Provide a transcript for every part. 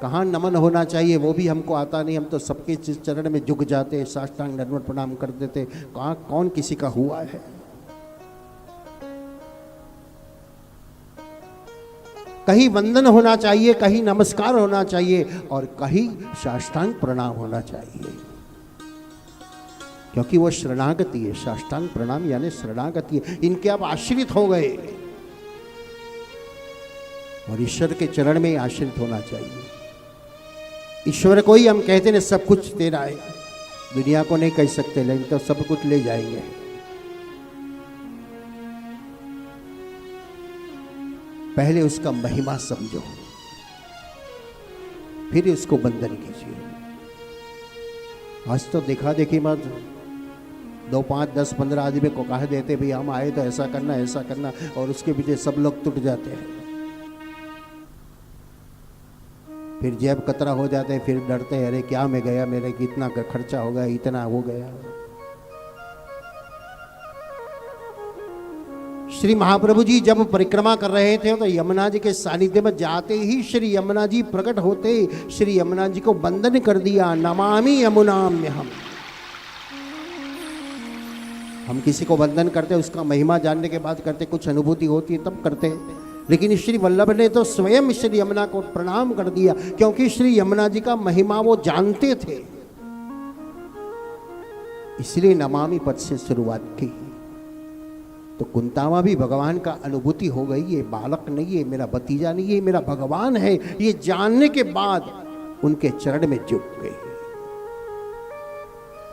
कहाँ नमन होना चाहिए वो भी हमको आता नहीं। हम तो सबके चरण में झुक जाते, साष्टांग दंडवत प्रणाम कर देते। कहाँ कौन किसी का हुआ है? कहीं वंदन होना चाहिए, कहीं नमस्कार होना चाहिए और कहीं साष्टांग प्रणाम होना चाहिए, क्योंकि वो शरणागति है। साष्टांग प्रणाम यानी शरणागति है। इनके आप आश्रित हो गए और ईश्वर के चरण में आश्रित होना चाहिए। ईश्वर को ही हम कहते हैं सब कुछ तेरा है। दुनिया को नहीं कह सकते, लेकिन तो सब कुछ ले जाएंगे। पहले उसका महिमा समझो, फिर उसको वंदन कीजिए। आज तो देखा देखी मत 2, 5, 10, 15 आदमी को कह देते भाई हम आए तो ऐसा करना, और उसके पीछे सब लोग टूट जाते हैं। फिर जेब कतरा हो जाते हैं, फिर डरते हैं अरे क्या मैं गया, मेरे कितना खर्चा हो गया, इतना हो गया। श्री महाप्रभु जी जब परिक्रमा कर रहे थे तो यमुना जी के सानिध्य में जाते ही श्री यमुना जी प्रकट होते, श्री यमुना जी को वंदन कर दिया। नमामि यमुनाम्यहम्। हम किसी को वंदन करते उसका महिमा जानने के बाद करते, कुछ अनुभूति होती है तब करते, लेकिन श्री वल्लभ ने तो स्वयं श्री यमुना को प्रणाम कर दिया, क्योंकि श्री यमुना जी का महिमा वो जानते थे, इसलिए नमामि पद से शुरुआत की। तो कुंतामा भी भगवान का अनुभूति हो गई, ये बालक नहीं है, मेरा भतीजा नहीं है, मेरा भगवान है, ये जानने के बाद उनके चरण में झुक गए।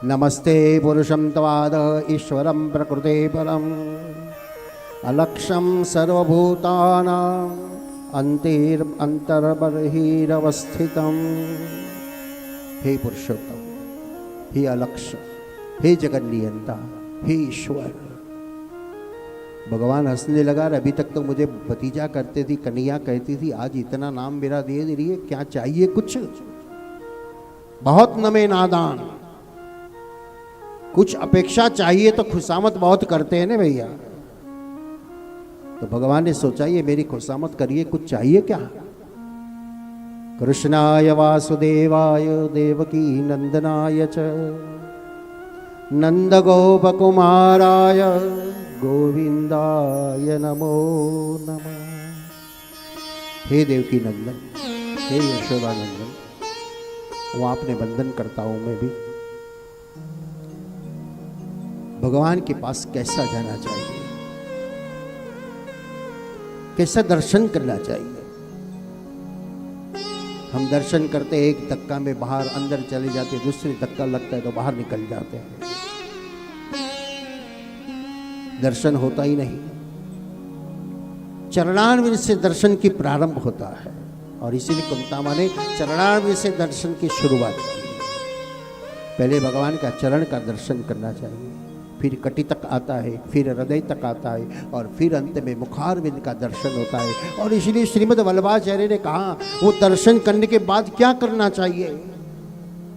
नमस्ते पुरुषं तवाद ईश्वरं प्रकृते परम अलक्षं सर्वभूतानां अंतर्बर्हिरवस्थितं। हे पुरुषोत्तम, हे अलक्ष, हे जगन्नियंता, हे ईश्वर। भगवान हंसने लगा। अभी तक तो मुझे भतीजा करते थी, कन्हैया कहती थी, आज इतना नाम मेरा दे रही है, क्या चाहिए? कुछ बहुत नमे नादान, कुछ अपेक्षा चाहिए तो खुशामत बहुत करते हैं ना भैया। तो भगवान ने सोचा ये मेरी खुशामत करिए, कुछ चाहिए क्या? कृष्णाय वासुदेवाय देवकी नंदनाय च नंद गोपकुमाराय गोविंदाय नमो नमः। हे देवकी नंदन, हे यशोदा नंदन, वो आपने वंदन करता हूं मैं भी। भगवान के पास कैसा जाना चाहिए, कैसा दर्शन करना चाहिए? हम दर्शन करते एक धक्का में बाहर अंदर चले जाते, दूसरे धक्का लगता है तो बाहर निकल जाते हैं, दर्शन होता ही नहीं। चरणारविंद से दर्शन की प्रारंभ होता है और इसीलिए कुंतामा ने चरणारविंद से दर्शन की शुरुआत की। पहले भगवान का चरण का दर्शन करना चाहिए, फिर कटी तक आता है, फिर हृदय तक आता है और फिर अंत में मुखारविंद का दर्शन होता है। और इसलिए श्रीमद् वल्लभाचार्य ने कहा वो दर्शन करने के बाद क्या करना चाहिए?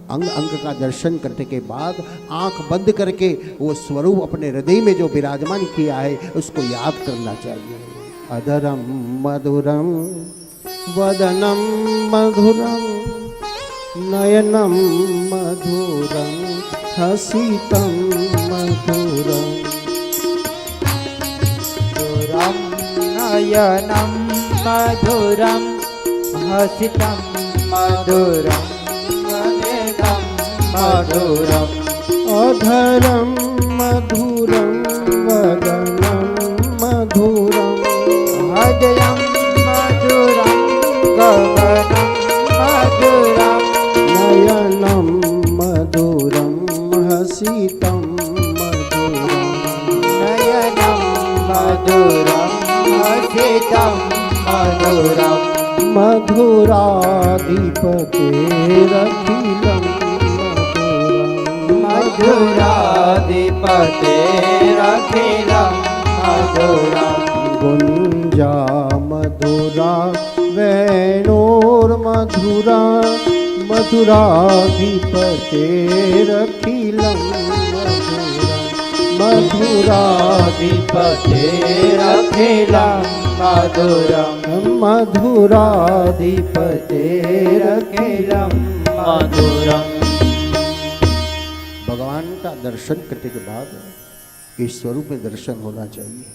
अंग अंग का दर्शन करने के बाद आंख बंद करके वो स्वरूप अपने हृदय में जो विराजमान किया है उसको याद करना चाहिए। अधरम मधुरम वदनम मधुरम नयनम मधुरम हसितम मधुरम नयनम मधुरम हसितम मधुरम मधुरम अधरम मधुरम वदनम मधुरम हृदयम मधुरम गगनम मधुरम नयनम मधुरम हसितम मधुरम नयनम मधुरम हसितम मधुरम मधुराधिपतेरखिलं मधुराधिपतेरखिलं मधुरम गुंजा मधुरा वेणोर्मधुरा मधुराधिपतेरखिलं मधुरा मधुराधिपतेरखिलं मधुरम मधुराधिपतेरखिलम मधुरम। भगवान का दर्शन करने के बाद इस स्वरूप में दर्शन होना चाहिए।